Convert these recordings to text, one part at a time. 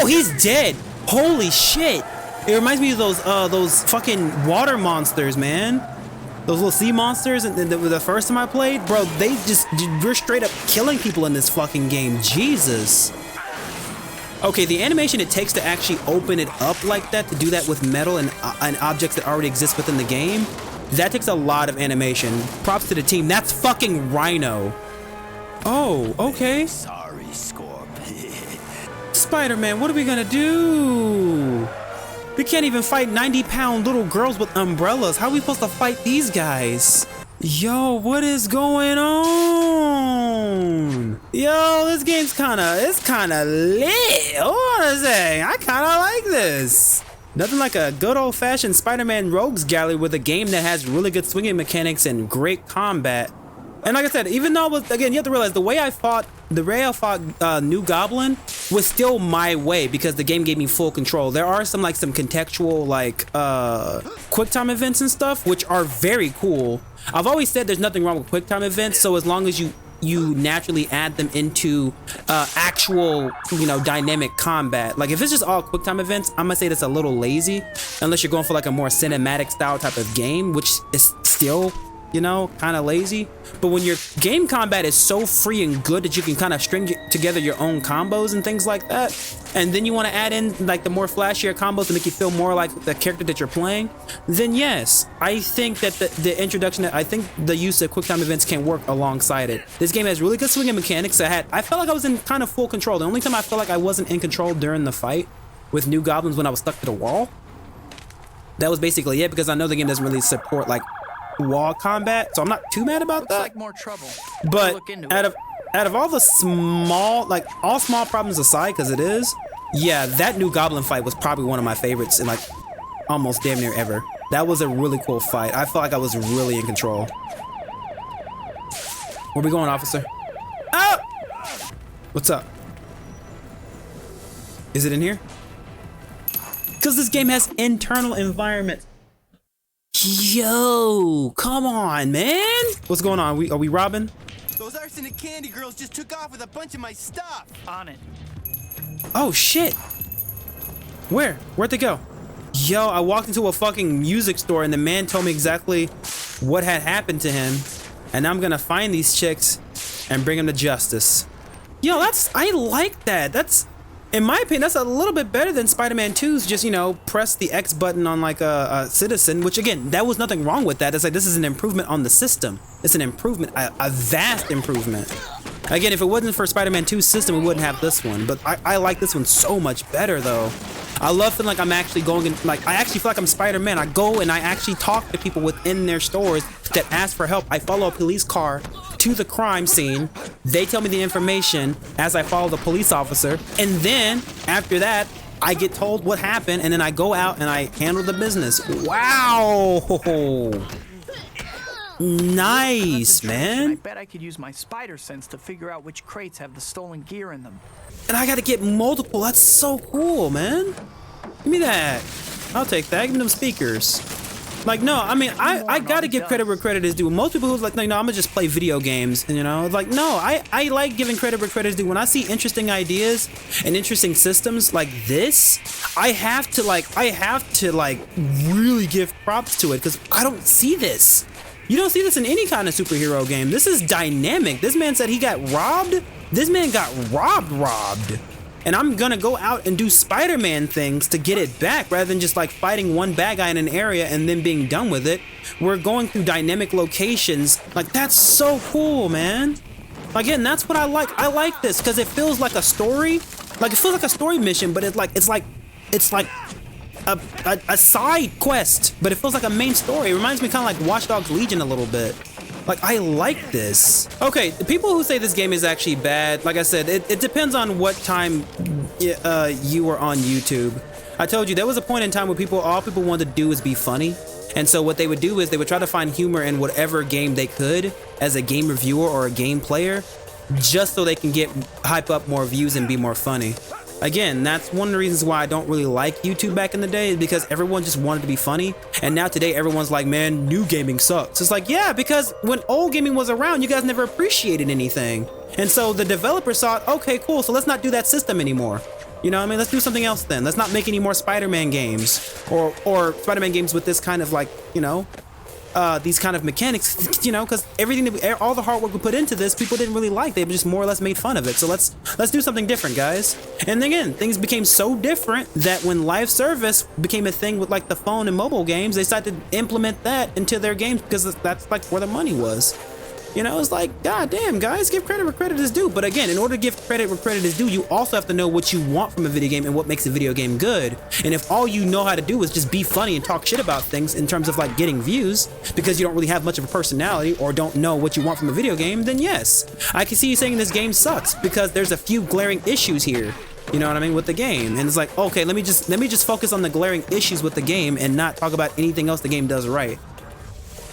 Oh, he's dead. Holy shit. It reminds me of those fucking water monsters, man. Those little sea monsters. And the first time I played, bro, we're straight up killing people in this fucking game. Jesus. Okay, the animation it takes to actually open it up like that, to do that with metal and objects that already exist within the game, that takes a lot of animation. Props to the team. That's fucking Rhino. Oh, okay. Sorry, Scorp. Spider-Man, what are we gonna do? We can't even fight 90-pound little girls with umbrellas. How are we supposed to fight these guys? Yo, what is going on? Yo, this game's it's kinda lit. I wanna say, I kinda like this. Nothing like a good old-fashioned Spider-Man Rogues Gallery with a game that has really good swinging mechanics and great combat. And like I said, even though again, you have to realize the way I fought New Goblin was still my way because the game gave me full control. There are some contextual quick time events and stuff which are very cool. I've always said there's nothing wrong with quick time events, so as long as you naturally add them into actual, dynamic combat. Like if it's just all quick time events, I'm gonna say that's a little lazy unless you're going for like a more cinematic style type of game, which is still kind of lazy. But when your game combat is so free and good that you can kind of string together your own combos and things like that, and then you want to add in like the more flashier combos to make you feel more like the character that you're playing, then yes, I think that the introduction, I think the use of quick time events can work alongside it. This game has really good swinging mechanics. I felt like I was in kind of full control. The only time I felt like I wasn't in control during the fight with New Goblins when I was stuck to the wall. That was basically it, because I know the game doesn't really support like wall combat, so I'm not too mad about that. Like more trouble. But out of all the small problems aside, because it is, yeah, that New Goblin fight was probably one of my favorites in like almost damn near ever. That was a really cool fight. I felt like I was really in control. Where we going, officer? Ah! What's up? Is it in here? Because this game has internal environment. Yo, come on, man. What's going on? Are we robbing? Those arsenic candy girls just took off with a bunch of my stuff. On it. Oh, shit. Where'd they go? Yo, I walked into a fucking music store and the man told me exactly what had happened to him. And I'm gonna find these chicks and bring them to justice. Yo, I like that. That's, in my opinion, that's a little bit better than Spider-Man 2's just, press the X button on like a citizen, which again, that was nothing wrong with that. It's like, this is an improvement on the system. It's an improvement, a vast improvement. Again, if it wasn't for Spider-Man 2's system, we wouldn't have this one. But I like this one so much better though. I love feeling like I'm actually going in, like, I actually feel like I'm Spider-Man. I go and I actually talk to people within their stores that ask for help. I follow a police car to the crime scene. They tell me the information as I follow the police officer. And then after that, I get told what happened and then I go out and I handle the business. Wow. Nice, man. I bet I could use my spider sense to figure out which crates have the stolen gear in them. And I gotta get multiple. That's so cool, man. Give me that. I'll take that. Give me them speakers. Like, no, I mean, I gotta give credit where credit is due. Most people who's like, no, I'm gonna just play video games, and like, no, I like giving credit where credit is due. When I see interesting ideas and interesting systems like this, I have to really give props to it, because I don't see this. You don't see this in any kind of superhero game. This is dynamic. This man said he got robbed. This man got robbed. And I'm gonna go out and do Spider-Man things to get it back, rather than just like fighting one bad guy in an area and then being done with it. We're going through dynamic locations. Like, that's so cool, man. Again, that's what I like. I like this because it feels like a story. Like, it feels like a story mission, but it's like a side quest, but it feels like a main story. It reminds me kind of like Watch Dogs Legion a little bit. Like, I like this. Okay, the people who say this game is actually bad, like I said, it depends on what time you were on YouTube. I told you there was a point in time where all people wanted to do was be funny. And so what they would do is they would try to find humor in whatever game they could as a game reviewer or a game player, just so they can hype up more views and be more funny. Again, that's one of the reasons why I don't really like YouTube back in the day, is because everyone just wanted to be funny. And now today, everyone's like, man, new gaming sucks. It's like, yeah, because when old gaming was around, you guys never appreciated anything. And so the developers thought, okay, cool, so let's not do that system anymore. You know what I mean? Let's do something else then. Let's not make any more Spider-Man games or Spider-Man games with this kind of like, you know, these kind of mechanics, you know, because everything that all the hard work we put into this, people didn't really like. They just more or less made fun of it. So let's do something different, guys. And again, things became so different that when live service became a thing with like the phone and mobile games, they started to implement that into their games because that's like where the money was. You know, it's like, god damn, guys, give credit where credit is due. But again, in order to give credit where credit is due, you also have to know what you want from a video game and what makes a video game good. And if all you know how to do is just be funny and talk shit about things in terms of like getting views because you don't really have much of a personality or don't know what you want from a video game, then yes, I can see you saying this game sucks because there's a few glaring issues here. You know what I mean, with the game. And it's like, okay, let me just focus on the glaring issues with the game and not talk about anything else the game does right.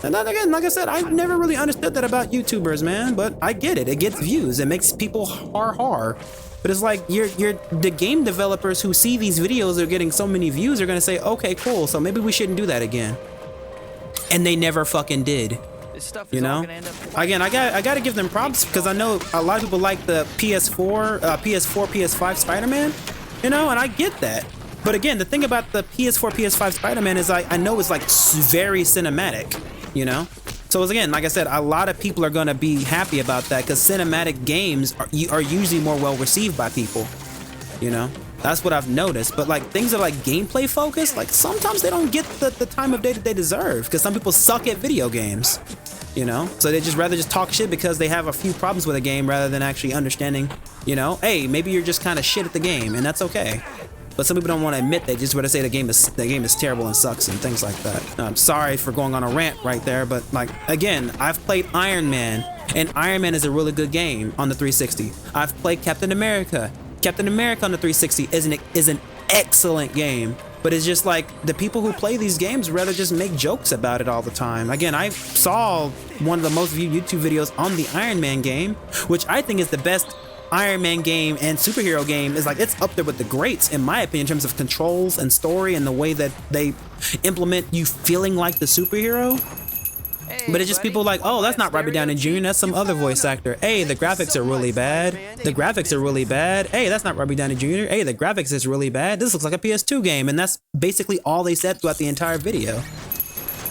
And then again, like I said, I've never really understood that about YouTubers, man, but I get it. It gets views. It makes people har. But it's like the game developers who see these videos are getting so many views are gonna say, okay, cool, so maybe we shouldn't do that again. And they never fucking did. This stuff is you know, all gonna end up again, I gotta give them props because I know a lot of people like the PS4, PS5 Spider-Man, you know, and I get that. But again, the thing about the PS4, PS5 Spider-Man is I know it's like very cinematic. You know, so again, like I said, a lot of people are gonna be happy about that because cinematic games are usually more well received by people. You know, that's what I've noticed. But like things that are like gameplay focused, like sometimes they don't get the time of day that they deserve because some people suck at video games. You know, so they just rather just talk shit because they have a few problems with a game rather than actually understanding. You know, hey, maybe you're just kind of shit at the game, and that's okay. But some people don't want to admit they just want to say the game is terrible and sucks and things like that. I'm sorry for going on a rant right there, but like again, I've played Iron Man, and Iron Man is a really good game on the 360. I've played Captain America. Captain America on the 360 is an excellent game, but it's just like the people who play these games rather just make jokes about it all the time. Again, I saw one of the most viewed YouTube videos on the Iron Man game, which I think is the best Iron Man game and superhero game. Is like it's up there with the greats in my opinion in terms of controls and story and the way that they implement you feeling like the superhero. Hey, but it's just people like, oh, that's not Robert Downey Jr., that's some other voice actor. Hey, the graphics are really bad. The graphics are really bad. Hey, that's not Robert Downey Jr. Hey, the graphics is really bad. This looks like a PS2 game. And that's basically all they said throughout the entire video.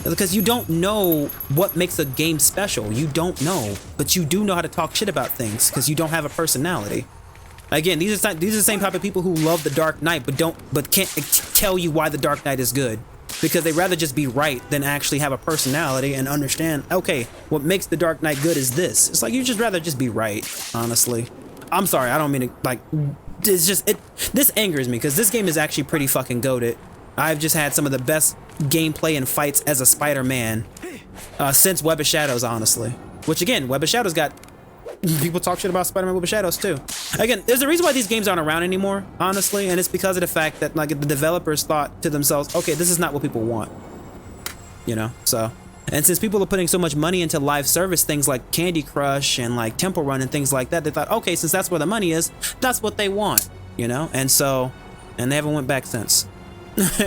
Because you don't know what makes a game special. You don't know, but you do know how to talk shit about things because you don't have a personality. Again, these are the same type of people who love The Dark Knight but can't tell you why The Dark Knight is good because they rather just be right than actually have a personality and understand. Okay, what makes The Dark Knight good is this. It's like you just rather just be right. Honestly, I'm sorry. I don't mean to like. It's just This angers me because this game is actually pretty fucking goated. I've just had some of the best gameplay and fights as a Spider-Man since Web of Shadows, honestly. Which again, Web of Shadows got people talk shit about Spider-Man Web of Shadows too. Again, there's a reason why these games aren't around anymore, honestly, and it's because of the fact that like the developers thought to themselves, okay, this is not what people want. You know, so. And since people are putting so much money into live service things like Candy Crush and like Temple Run and things like that, they thought, okay, since that's where the money is, that's what they want, you know? And so, and they haven't went back since.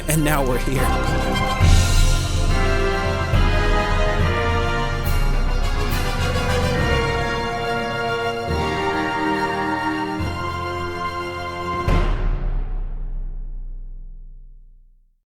And now we're here.